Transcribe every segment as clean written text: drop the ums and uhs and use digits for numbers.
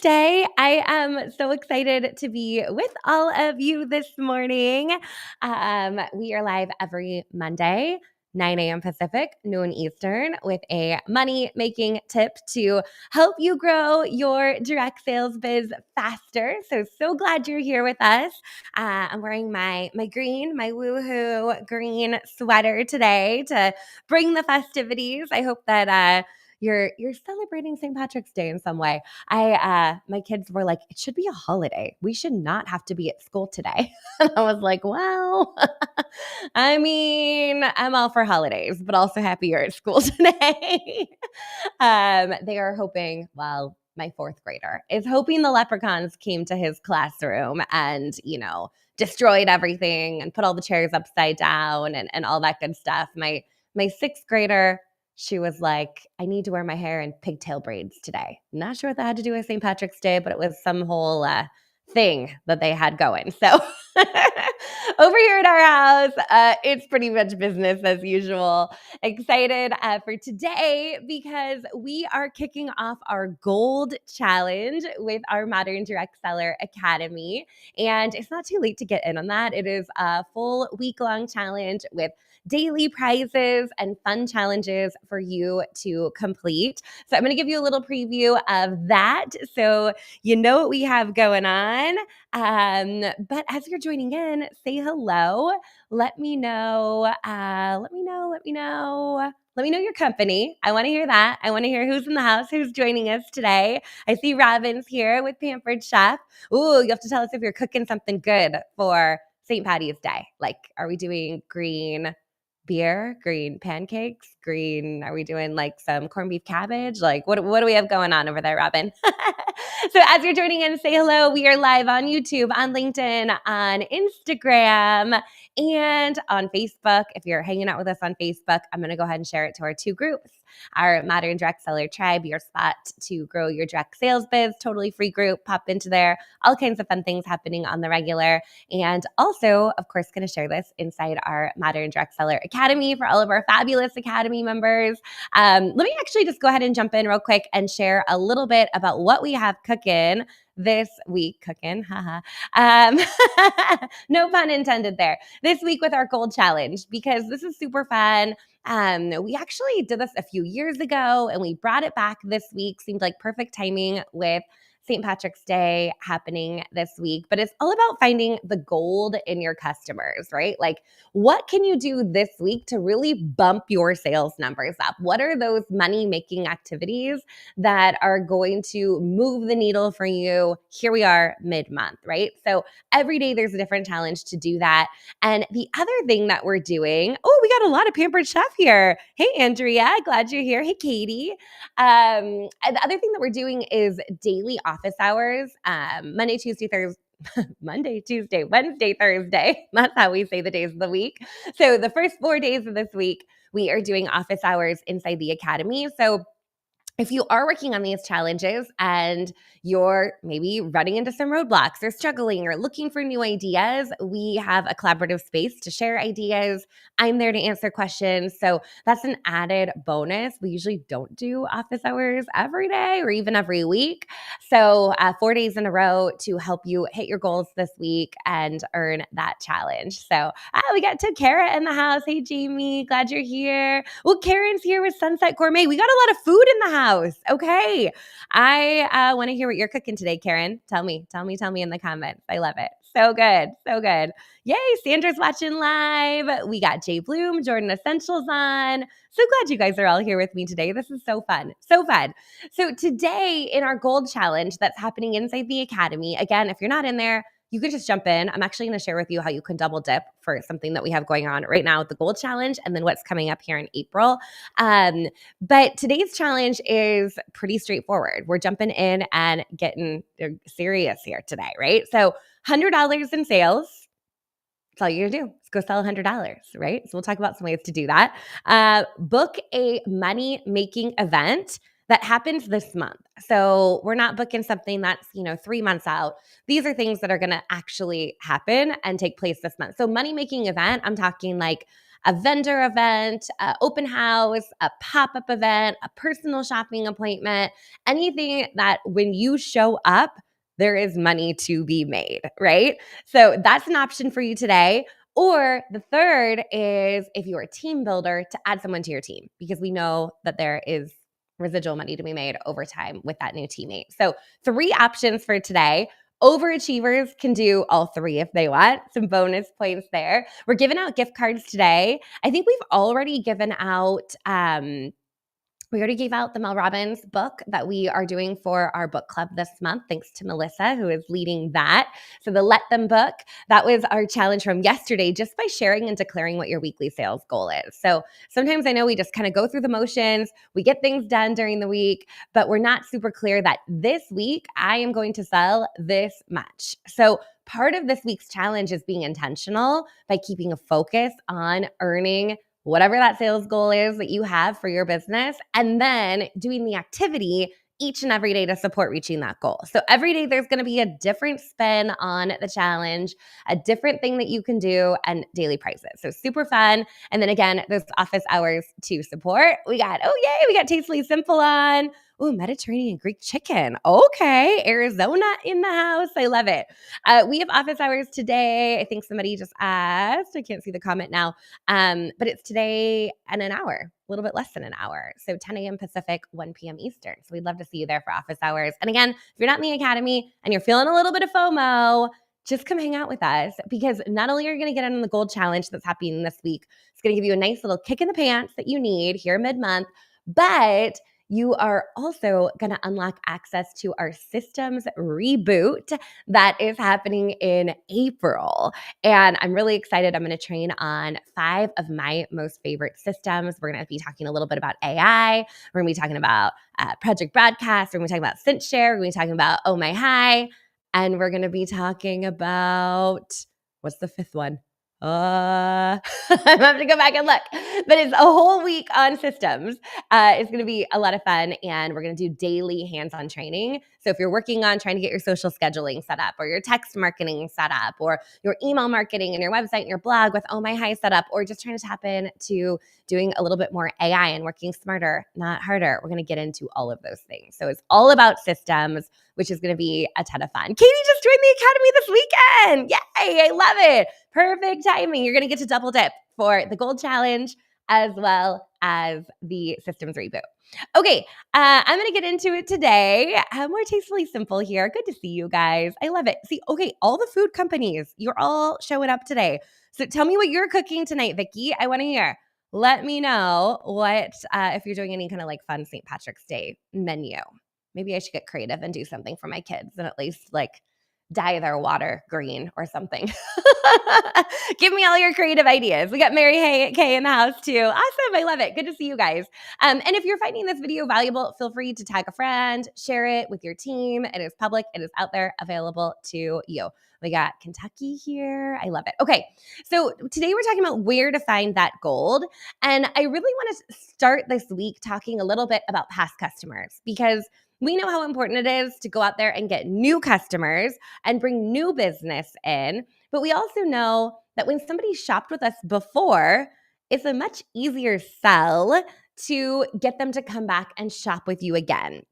Day. I am so excited to be with all of you this morning. We are live every Monday, 9 a.m. Pacific, noon Eastern, with a money making tip to help you grow your direct sales biz faster. So glad you're here with us. I'm wearing my woohoo green sweater today to bring the festivities. I hope that you're celebrating St. Patrick's Day in some way. My kids were like, it should be a holiday. We should not have to be at school today. And I was like, well, I mean, I'm all for holidays, but also happy you're at school today. They are hoping, well, my fourth grader is hoping the leprechauns came to his classroom and, destroyed everything and put all the chairs upside down and all that good stuff. My sixth grader, she was like, I need to wear my hair in pigtail braids today. Not sure what that had to do with St. Patrick's Day, but it was some whole thing that they had going. So over here at our house, it's pretty much business as usual. Excited for today because we are kicking off our gold challenge with our Modern Direct Seller Academy. And it's not too late to get in on that. It is a full week-long challenge with daily prizes and fun challenges for you to complete. So I'm going to give you a little preview of that so you know what we have going on. But as you're joining in, say hello. Let me know. Let me know your company. I want to hear that. I want to hear who's in the house, who's joining us today. I see Robin's here with Pampered Chef. Ooh, you have to tell us if you're cooking something good for St. Patty's Day. Like, are we doing green beer, green pancakes, are we doing like some corned beef cabbage? Like what do we have going on over there, Robin? So as you're joining in, say hello. We are live on YouTube, on LinkedIn, on Instagram, and on Facebook. If you're hanging out with us on Facebook, I'm going to go ahead and share it to our two groups. Our Modern Direct Seller Tribe, your spot to grow your direct sales biz, totally free group. Pop into there. All kinds of fun things happening on the regular. And also, of course, going to share this inside our Modern Direct Seller Academy for all of our fabulous Academy members. Let me actually just go ahead and jump in real quick and share a little bit about what we have cooking this week. Haha. No pun intended there. This week with our gold challenge, because this is super fun. We actually did this a few years ago and we brought it back this week. Seemed like perfect timing with St. Patrick's Day happening this week, but it's all about finding the gold in your customers, right? Like, what can you do this week to really bump your sales numbers up? What are those money-making activities that are going to move the needle for you? Here we are mid-month, right? So every day there's a different challenge to do that. And the other thing that we're doing, we got a lot of Pampered Chef here. Hey, Andrea, glad you're here. Hey, Katie. And the other thing that we're doing is daily office hours, Monday, Tuesday, Wednesday, Thursday. That's how we say the days of the week. So the first 4 days of this week, we are doing office hours inside the Academy. So if you are working on these challenges and you're maybe running into some roadblocks or struggling or looking for new ideas, we have a collaborative space to share ideas. I'm there to answer questions. So that's an added bonus. We usually don't do office hours every day or even every week. So 4 days in a row to help you hit your goals this week and earn that challenge. So we got to Kara in the house. Hey, Jamie, glad you're here. Well, Karen's here with Sunset Gourmet. We got a lot of food in the house. Okay. I want to hear what you're cooking today, Karen. Tell me in the comments. I love it. So good. So good. Yay. Sandra's watching live. We got Jay Bloom, Jordan Essentials on. So glad you guys are all here with me today. This is so fun. So fun. So today in our gold challenge that's happening inside the Academy, again, if you're not in there, you can just jump in. I'm actually going to share with you how you can double dip for something that we have going on right now with the gold challenge and then what's coming up here in April. But today's challenge is pretty straightforward. We're jumping in and getting serious here today, right? So $100 in sales. That's all you're going to do. Let's go sell $100, right? So we'll talk about some ways to do that. Book a money-making event that happens this month. So we're not booking something that's, 3 months out. These are things that are going to actually happen and take place this month. So money-making event, I'm talking like a vendor event, an open house, a pop-up event, a personal shopping appointment, anything that when you show up, there is money to be made, right? So that's an option for you today. Or the third is if you're a team builder, to add someone to your team, because we know that there is residual money to be made over time with that new teammate. So 3 options for today. Overachievers can do all 3 if they want. Some bonus points there. We're giving out gift cards today. I think we've already given out we already gave out the Mel Robbins book that we are doing for our book club this month, thanks to Melissa, who is leading that. So the Let Them book, that was our challenge from yesterday, just by sharing and declaring what your weekly sales goal is. So sometimes I know we just kind of go through the motions, we get things done during the week, but we're not super clear that this week I am going to sell this much. So part of this week's challenge is being intentional by keeping a focus on earning whatever that sales goal is that you have for your business, and then doing the activity each and every day to support reaching that goal. So every day there's going to be a different spin on the challenge, a different thing that you can do, and daily prices. So super fun. And then again, there's office hours to support. We got Tastefully Simple on. Ooh, Mediterranean Greek chicken. Okay, Arizona in the house. I love it. We have office hours today. I think somebody just asked. I can't see the comment now. But it's today and an hour, a little bit less than an hour. So 10 a.m. Pacific, 1 p.m. Eastern. So we'd love to see you there for office hours. And again, if you're not in the academy and you're feeling a little bit of FOMO, just come hang out with us, because not only are you going to get in on the gold challenge that's happening this week, it's going to give you a nice little kick in the pants that you need here mid-month, but you are also going to unlock access to our systems reboot that is happening in April. And I'm really excited. I'm going to train on 5 of my most favorite systems. We're going to be talking a little bit about AI. We're going to be talking about Project Broadcast. We're going to be talking about ScentShare. We're going to be talking about Oh My High. And we're going to be talking about, what's the 5th one? I'm having to go back and look, but it's a whole week on systems. It's going to be a lot of fun, and we're going to do daily hands-on training. So if you're working on trying to get your social scheduling set up, or your text marketing set up, or your email marketing and your website and your blog with Oh My High set up, or just trying to tap into doing a little bit more AI and working smarter, not harder, we're going to get into all of those things. So it's all about systems, which is going to be a ton of fun. Katie just joined the academy this weekend. Yay, I love it. Perfect timing. You're going to get to double dip for the gold challenge as well as the systems reboot. Okay, I'm going to get into it today. More Tastefully Simple here. Good to see you guys. I love it. See, okay, all the food companies, you're all showing up today. So tell me what you're cooking tonight, Vicki. I want to hear. Let me know what, if you're doing any kind of like fun St. Patrick's Day menu. Maybe I should get creative and do something for my kids and at least like dye their water green or something. Give me all your creative ideas. We got Mary Kay in the house too. Awesome. I love it. Good to see you guys. And if you're finding this video valuable, feel free to tag a friend, share it with your team. It is public. It is out there available to you. We got Kentucky here. I love it. Okay. So today we're talking about where to find that gold. And I really want to start this week talking a little bit about past customers, because we know how important it is to go out there and get new customers and bring new business in. But we also know that when somebody shopped with us before, it's a much easier sell to get them to come back and shop with you again.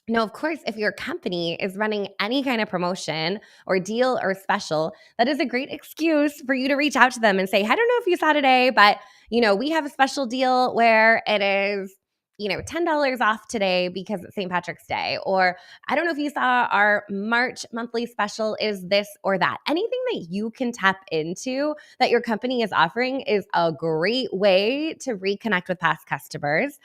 Now, of course, if your company is running any kind of promotion or deal or special, that is a great excuse for you to reach out to them and say, I don't know if you saw today, but we have a special deal where it is $10 off today because it's St. Patrick's Day. Or I don't know if you saw our March monthly special is this or that. Anything that you can tap into that your company is offering is a great way to reconnect with past customers.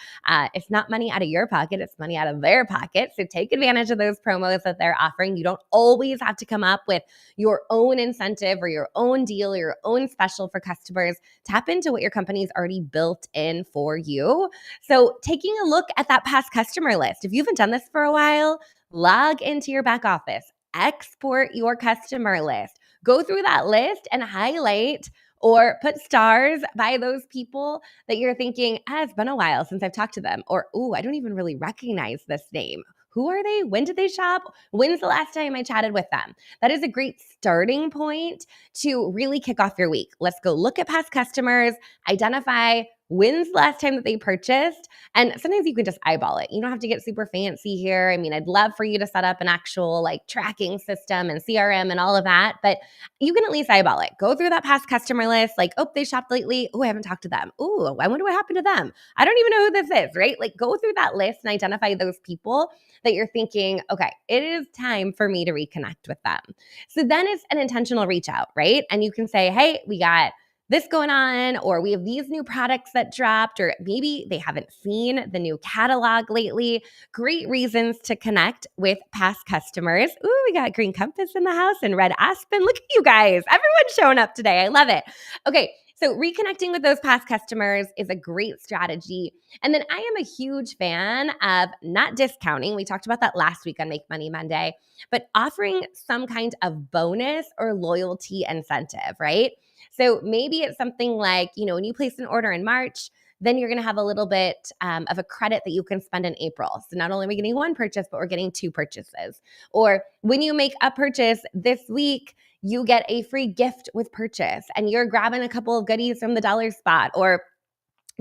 It's not money out of your pocket, it's money out of their pocket. So take advantage of those promos that they're offering. You don't always have to come up with your own incentive or your own deal or your own special for customers. Tap into what your company's already built in for you. So taking a look at that past customer list. If you haven't done this for a while, log into your back office, export your customer list, go through that list and highlight or put stars by those people that you're thinking, it's been a while since I've talked to them, or, I don't even really recognize this name. Who are they? When did they shop? When's the last time I chatted with them? That is a great starting point to really kick off your week. Let's go look at past customers, identify when's the last time that they purchased. And sometimes you can just eyeball it. You don't have to get super fancy here. I mean, I'd love for you to set up an actual like tracking system and CRM and all of that, but you can at least eyeball it. Go through that past customer list, like, oh, they shopped lately. Oh, I haven't talked to them. Oh, I wonder what happened to them. I don't even know who this is, right? Like, go through that list and identify those people that you're thinking, okay, it is time for me to reconnect with them. So then it's an intentional reach out, right? And you can say, hey, we got this going on, or we have these new products that dropped, or maybe they haven't seen the new catalog lately. Great reasons to connect with past customers. Ooh, we got Green Compass in the house and Red Aspen. Look at you guys. Everyone's showing up today. I love it. Okay, so reconnecting with those past customers is a great strategy. And then I am a huge fan of not discounting. We talked about that last week on Make Money Monday, but offering some kind of bonus or loyalty incentive, right? So maybe it's something like, when you place an order in March, then you're going to have a little bit of a credit that you can spend in April. So not only are we getting one purchase, but we're getting two purchases. Or when you make a purchase this week, you get a free gift with purchase and you're grabbing a couple of goodies from the dollar spot, or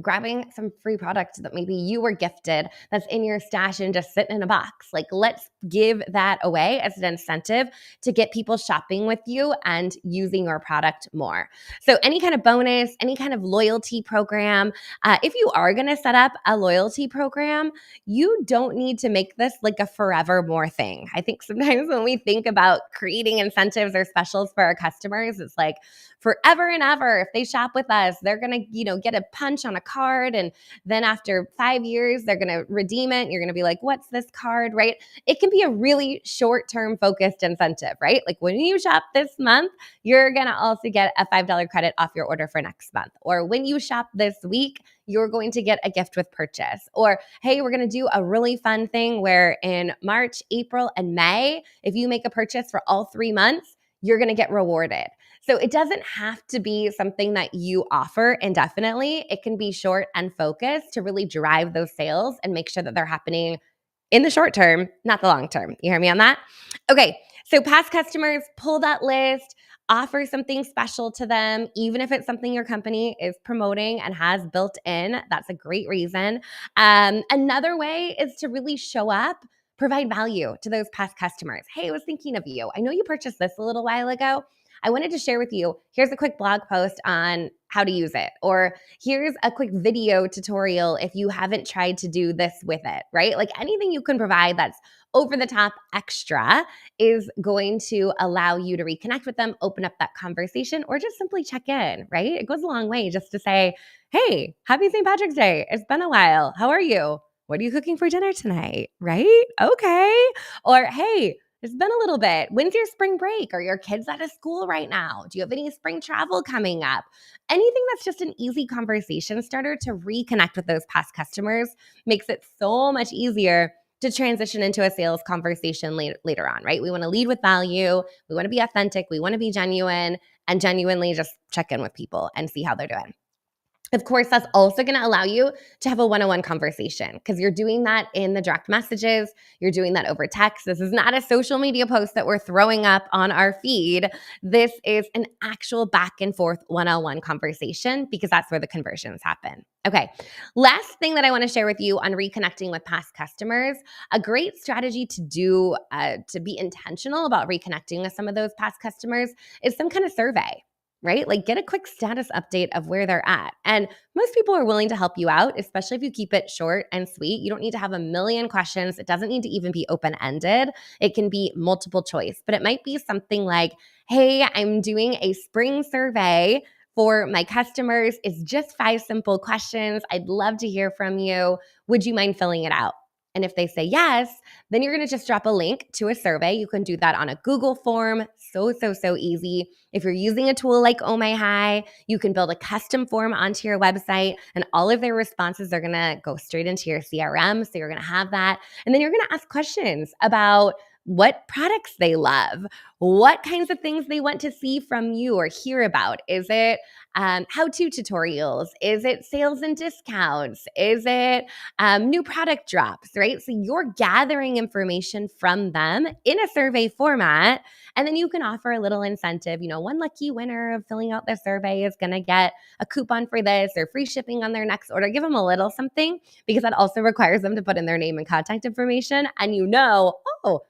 grabbing some free product that maybe you were gifted that's in your stash and just sitting in a box. Like, let's give that away as an incentive to get people shopping with you and using your product more. So any kind of bonus, any kind of loyalty program, if you are going to set up a loyalty program, you don't need to make this like a forever more thing. I think sometimes when we think about creating incentives or specials for our customers, it's like forever and ever. If they shop with us, they're going to, get a punch on a card. And then after 5 years, they're going to redeem it. You're going to be like, what's this card, right? It can be a really short-term focused incentive, right? Like when you shop this month, you're going to also get a $5 credit off your order for next month. Or when you shop this week, you're going to get a gift with purchase. Or, hey, we're going to do a really fun thing where in March, April, and May, if you make a purchase for all 3 months, you're going to get rewarded. So it doesn't have to be something that you offer indefinitely. It can be short and focused to really drive those sales and make sure that they're happening in the short term, not the long term. You hear me on that? Okay, so past customers, pull that list, offer something special to them, even if it's something your company is promoting and has built in. That's a great reason. Another way is to really show up, provide value to those past customers. Hey, I was thinking of you. I know you purchased this a little while ago. I wanted to share with you, here's a quick blog post on how to use it, or here's a quick video tutorial if you haven't tried to do this with it, right? Like anything you can provide that's over the top extra is going to allow you to reconnect with them, open up that conversation, or just simply check in, right? It goes a long way just to say, hey, happy St. Patrick's Day. It's been a while. How are you? What are you cooking for dinner tonight? Right? Okay. Or, hey, it's been a little bit. When's your spring break? Are your kids out of school right now? Do you have any spring travel coming up? Anything that's just an easy conversation starter to reconnect with those past customers makes it so much easier to transition into a sales conversation later on, right? We want to lead with value. We want to be authentic. We want to be genuine and genuinely just check in with people and see how they're doing. Of course, that's also going to allow you to have a one-on-one conversation because you're doing that in the direct messages. You're doing that over text. This is not a social media post that we're throwing up on our feed. This is an actual back and forth one-on-one conversation because that's where the conversions happen. Okay, last thing that I want to share with you on reconnecting with past customers, a great strategy to do to be intentional about reconnecting with some of those past customers is some kind of survey. Right? Like get a quick status update of where they're at. And most people are willing to help you out, especially if you keep it short and sweet. You don't need to have a million questions. It doesn't need to even be open-ended. It can be multiple choice, but it might be something like, hey, I'm doing a spring survey for my customers. It's just 5 simple questions. I'd love to hear from you. Would you mind filling it out? And if they say yes, then you're going to just drop a link to a survey. You can do that on a Google form. So easy. If you're using a tool like Oh My High, you can build a custom form onto your website and all of their responses are going to go straight into your CRM. So you're going to have that. And then you're going to ask questions about what products they love, what kinds of things they want to see from you or hear about. Is it how-to tutorials? Is it sales and discounts? Is it new product drops, right? So you're gathering information from them in a survey format, and then you can offer a little incentive. One lucky winner of filling out the survey is going to get a coupon for this or free shipping on their next order. Give them a little something, because that also requires them to put in their name and contact information. And oh,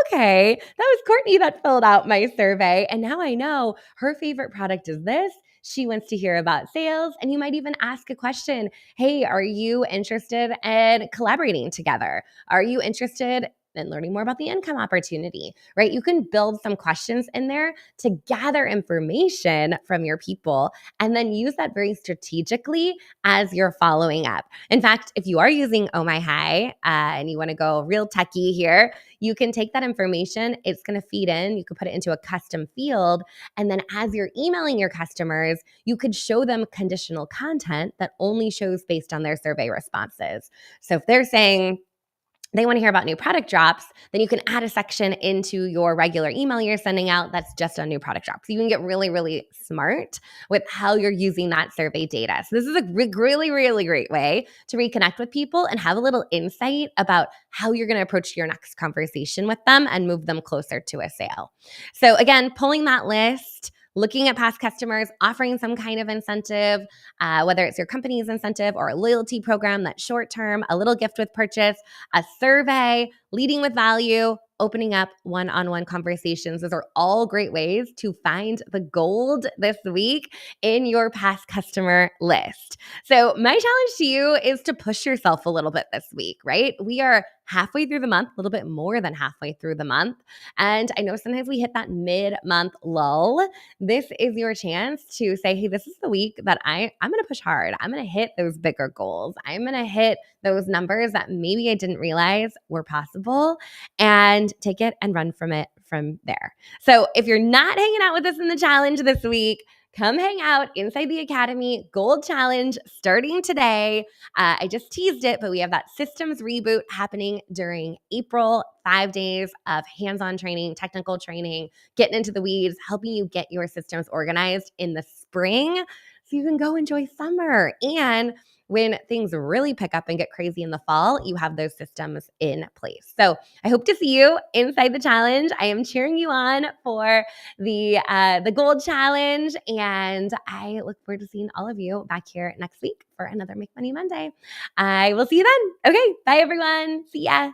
okay, that was Courtney that filled out my survey. And now I know her favorite product is this. She wants to hear about sales. And you might even ask a question. Hey, are you interested in collaborating together? Are you interested in learning more about the income opportunity, right? You can build some questions in there to gather information from your people and then use that very strategically as you're following up. In fact, if you are using Oh My High and you want to go real techie here, you can take that information. It's going to feed in. You can put it into a custom field. And then as you're emailing your customers, you could show them conditional content that only shows based on their survey responses. So if they're saying they want to hear about new product drops, then you can add a section into your regular email you're sending out that's just on new product drops. You can get really, really smart with how you're using that survey data. So this is a really, really great way to reconnect with people and have a little insight about how you're going to approach your next conversation with them and move them closer to a sale. So again, pulling that list, looking at past customers, offering some kind of incentive, whether it's your company's incentive or a loyalty program that's short-term, a little gift with purchase, a survey, leading with value, opening up one-on-one conversations. Those are all great ways to find the gold this week in your past customer list. So my challenge to you is to push yourself a little bit this week, right? We are halfway through the month, a little bit more than halfway through the month. And I know sometimes we hit that mid-month lull. This is your chance to say, hey, this is the week that I'm going to push hard. I'm going to hit those bigger goals. I'm going to hit those numbers that maybe I didn't realize were possible, and take it and run from it from there. So if you're not hanging out with us in the challenge this week, come hang out inside the Academy Gold Challenge starting today. I just teased it, but we have that systems reboot happening during April. 5 days of hands-on training, technical training, getting into the weeds, helping you get your systems organized in the spring so you can go enjoy summer. And when things really pick up and get crazy in the fall, you have those systems in place. So I hope to see you inside the challenge. I am cheering you on for the Gold Challenge, and I look forward to seeing all of you back here next week for another Make Money Monday. I will see you then. Okay, bye everyone. See ya.